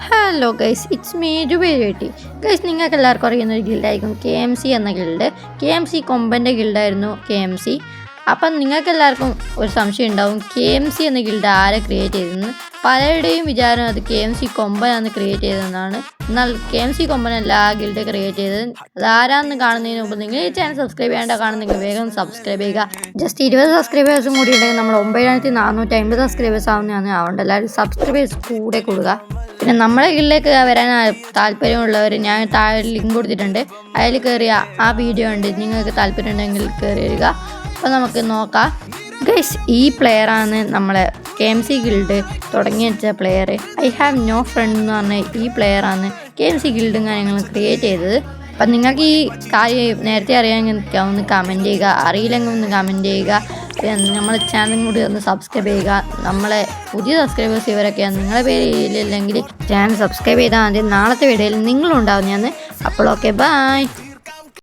Hello guys, it's me Jubeti. Guys, നിങ്ങൾക്ക് എല്ലാവർക്കും അറിയുന്ന ഒരു ഗിൽഡായിരിക്കും KMC എന്ന ഗിൽഡ്. KMC കൊമ്പൻ്റെ ഗിൽഡായിരുന്നു KMC. അപ്പം നിങ്ങൾക്ക് എല്ലാവർക്കും ഒരു സംശയം ഉണ്ടാവും, KMC എന്ന ഗിൽഡ് ആരെ ക്രിയേറ്റ് ചെയ്തതെന്ന്. പലരുടെയും വിചാരം അത് KMC കൊമ്പനാണ് ക്രിയേറ്റ് ചെയ്തതെന്നാണ്. എന്നാൽ KMC കൊമ്പനല്ല ആ ഗിൽഡ് ക്രിയേറ്റ് ചെയ്തത്. അത് ആരാന്ന് കാണുന്നതിന് മുമ്പ് നിങ്ങൾ ഈ ചാനൽ സബ്സ്ക്രൈബ് ചെയ്യേണ്ട കാണുന്നെങ്കിൽ വേഗം സബ്സ്ക്രൈബ് ചെയ്യുക. ജസ്റ്റ് 20 സബ്സ്ക്രൈബേഴ്സും കൂടി ഉണ്ടെങ്കിൽ നമ്മൾ 9450 സബ്സ്ക്രൈബേഴ്സ് ആവുന്നതാണ്. അതുകൊണ്ട് എല്ലാവരും സബ്സ്ക്രൈബേഴ്സ് കൂടെ കൊടുക്കുക. പിന്നെ നമ്മളെ ഗിൽഡിലേക്ക് വരാൻ താല്പര്യമുള്ളവർ ഞാൻ താഴെ ലിങ്ക് കൊടുത്തിട്ടുണ്ട്. അതിൽ കയറിയ ആ വീഡിയോ ഉണ്ട്, നിങ്ങൾക്ക് താല്പര്യം ഉണ്ടെങ്കിൽ കയറി വരിക. അപ്പോൾ നമുക്ക് നോക്കാം. ഗൈസ്, ഈ പ്ലെയറാണ് നമ്മളെ KMC ഗിൽഡ് തുടങ്ങി വെച്ച player. I have no friend എന്ന് പറഞ്ഞ ഈ പ്ലെയറാണ് KMC ഗിൽഡും കാര്യങ്ങളും ക്രിയേറ്റ് ചെയ്തത്. അപ്പം നിങ്ങൾക്ക് ഈ കാര്യം നേരത്തെ അറിയാമെങ്കിൽ ഒന്ന് കമൻറ്റ് ചെയ്യുക, അറിയില്ലെങ്കിൽ ഒന്ന് കമൻറ്റ് ചെയ്യുക. നമ്മളെ ചാനലും കൂടി ഒന്ന് സബ്സ്ക്രൈബ് ചെയ്യുക. നമ്മളെ പുതിയ സബ്സ്ക്രൈബേഴ്സ് ഇവരൊക്കെയാണ്. നിങ്ങളെ പേര് ഇല്ലെങ്കിൽ ചാനൽ സബ്സ്ക്രൈബ് ചെയ്താൽ മതി. നാളത്തെ വീഡിയോയിൽ നിങ്ങളുണ്ടാവും ഞാൻ. അപ്പോൾ ഓക്കെ, ബൈ.